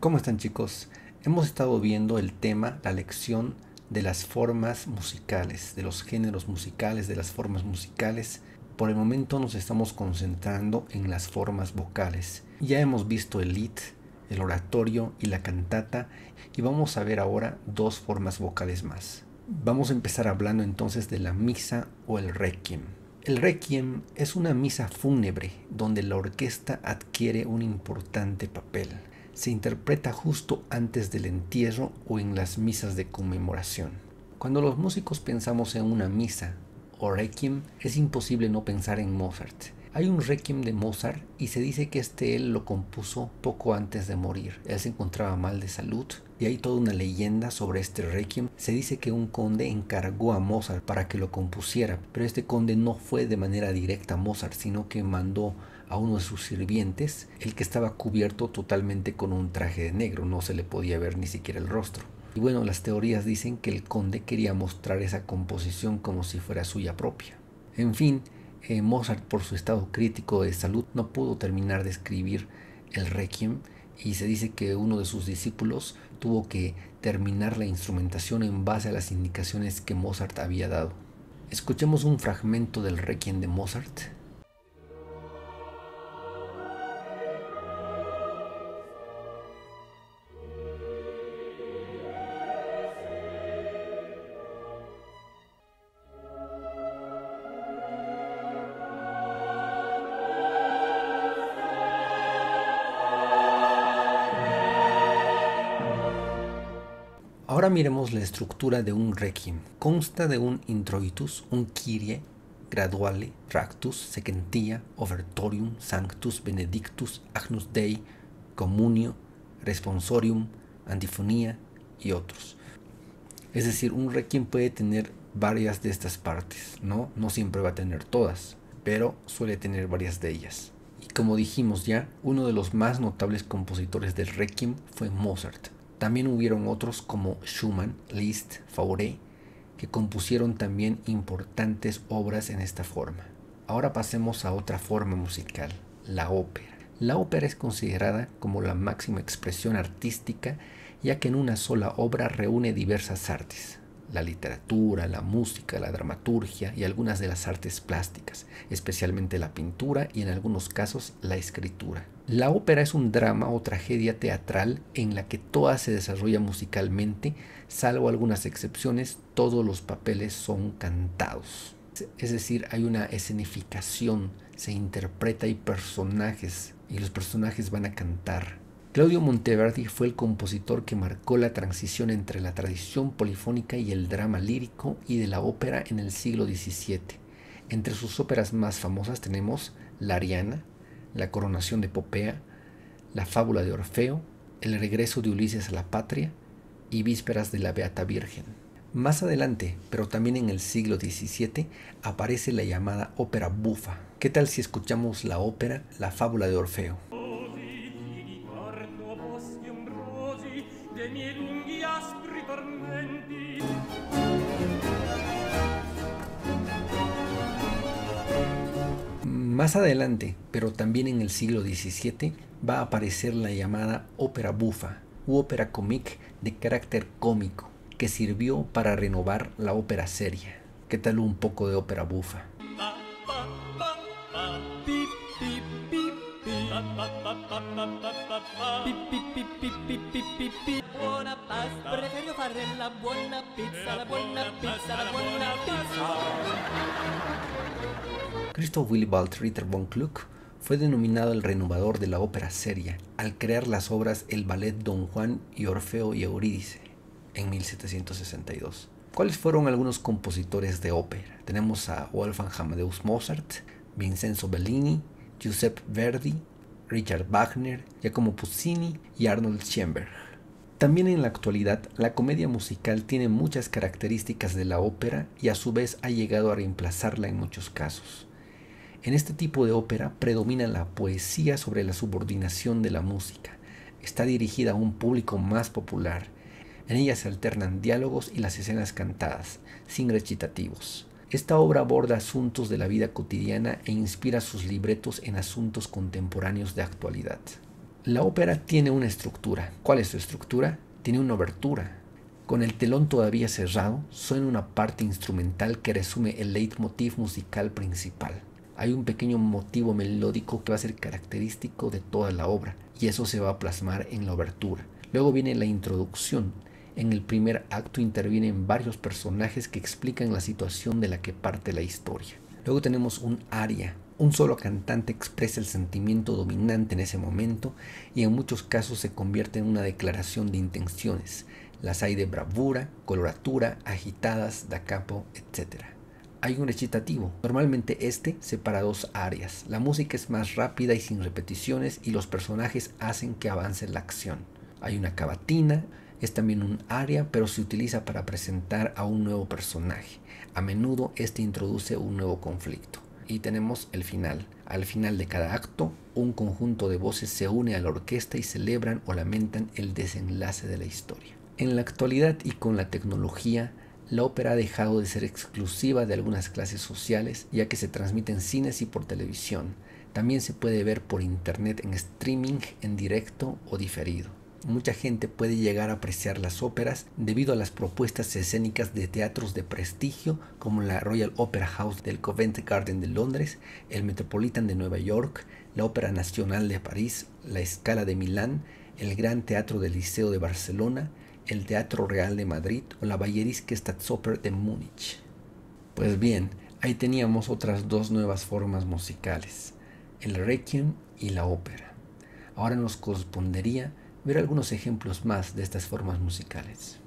¿Cómo están, chicos? Hemos estado viendo el tema, la lección de las formas musicales, de los géneros musicales, de las formas musicales. Por el momento nos estamos concentrando en las formas vocales. Ya hemos visto el lied, el oratorio y la cantata, y vamos a ver ahora dos formas vocales más. Vamos a empezar hablando entonces de la misa o el requiem. El requiem es una misa fúnebre donde la orquesta adquiere un importante papel. Se interpreta justo antes del entierro o en las misas de conmemoración. Cuando los músicos pensamos en una misa o requiem, es imposible no pensar en Mozart. Hay un requiem de Mozart y se dice que él lo compuso poco antes de morir. Él se encontraba mal de salud y hay toda una leyenda sobre este requiem. Se dice que un conde encargó a Mozart para que lo compusiera, pero este conde no fue de manera directa a Mozart, sino que mandó a uno de sus sirvientes, el que estaba cubierto totalmente con un traje de negro, no se le podía ver ni siquiera el rostro. Y bueno, las teorías dicen que el conde quería mostrar esa composición como si fuera suya propia. En fin, Mozart, por su estado crítico de salud, no pudo terminar de escribir el requiem y se dice que uno de sus discípulos tuvo que terminar la instrumentación en base a las indicaciones que Mozart había dado. Escuchemos un fragmento del requiem de Mozart. Ahora miremos la estructura de un requiem. Consta de un introitus, un Kyrie, graduale, tractus, sequentia, ofertorium, sanctus, benedictus, agnus Dei, communio, responsorium, antifonía y otros. Es decir, un requiem puede tener varias de estas partes, ¿no? No siempre va a tener todas, pero suele tener varias de ellas. Y como dijimos ya, uno de los más notables compositores del requiem fue Mozart. También hubieron otros como Schumann, Liszt, Fauré, que compusieron también importantes obras en esta forma. Ahora pasemos a otra forma musical, la ópera. La ópera es considerada como la máxima expresión artística, ya que en una sola obra reúne diversas artes: la literatura, la música, la dramaturgia y algunas de las artes plásticas, especialmente la pintura y en algunos casos la escritura. La ópera es un drama o tragedia teatral en la que toda se desarrolla musicalmente, salvo algunas excepciones, todos los papeles son cantados. Es decir, hay una escenificación, se interpreta, hay personajes y los personajes van a cantar. Claudio Monteverdi fue el compositor que marcó la transición entre la tradición polifónica y el drama lírico y de la ópera en el siglo XVII. Entre sus óperas más famosas tenemos La Ariana, La Coronación de Popea, La Fábula de Orfeo, El Regreso de Ulises a la Patria y Vísperas de la Beata Virgen. Más adelante, pero también en el siglo XVII, aparece la llamada ópera bufa. ¿Qué tal si escuchamos la ópera La Fábula de Orfeo? Más adelante, pero también en el siglo XVII, va a aparecer la llamada ópera bufa u ópera comique de carácter cómico, que sirvió para renovar la ópera seria. ¿Qué tal un poco de ópera bufa? Buona pasta, prefiero fare la buona pizza, la buona pizza, la buona pizza. Christoph Willibald Ritter von Gluck fue denominado el renovador de la ópera seria al crear las obras El ballet Don Juan y Orfeo y Eurídice en 1762. ¿Cuáles fueron algunos compositores de ópera? Tenemos a Wolfgang Amadeus Mozart, Vincenzo Bellini, Giuseppe Verdi, Richard Wagner, Giacomo Puccini y Arnold Schoenberg. También en la actualidad, la comedia musical tiene muchas características de la ópera y a su vez ha llegado a reemplazarla en muchos casos. En este tipo de ópera predomina la poesía sobre la subordinación de la música. Está dirigida a un público más popular. En ella se alternan diálogos y las escenas cantadas, sin recitativos. Esta obra aborda asuntos de la vida cotidiana e inspira sus libretos en asuntos contemporáneos de actualidad. La ópera tiene una estructura. ¿Cuál es su estructura? Tiene una obertura. Con el telón todavía cerrado, suena una parte instrumental que resume el leitmotiv musical principal. Hay un pequeño motivo melódico que va a ser característico de toda la obra, y eso se va a plasmar en la obertura. Luego viene la introducción. En el primer acto intervienen varios personajes que explican la situación de la que parte la historia. Luego tenemos un aria. Un solo cantante expresa el sentimiento dominante en ese momento y en muchos casos se convierte en una declaración de intenciones. Las hay de bravura, coloratura, agitadas, da capo, etc. Hay un recitativo. Normalmente este separa dos áreas. La música es más rápida y sin repeticiones y los personajes hacen que avance la acción. Hay una cavatina. Es también un aria, pero se utiliza para presentar a un nuevo personaje. A menudo este introduce un nuevo conflicto. Y tenemos el final. Al final de cada acto, un conjunto de voces se une a la orquesta y celebran o lamentan el desenlace de la historia. En la actualidad y con la tecnología, la ópera ha dejado de ser exclusiva de algunas clases sociales, ya que se transmite en cines y por televisión. También se puede ver por internet en streaming, en directo o diferido. Mucha gente puede llegar a apreciar las óperas debido a las propuestas escénicas de teatros de prestigio como la Royal Opera House del Covent Garden de Londres, el Metropolitan de Nueva York, la Ópera Nacional de París, la Scala de Milán, el Gran Teatro del Liceo de Barcelona, el Teatro Real de Madrid o la Bayerische Staatsoper de Múnich. Pues bien, ahí teníamos otras dos nuevas formas musicales, el Requiem y la ópera. Ahora nos correspondería ver algunos ejemplos más de estas formas musicales.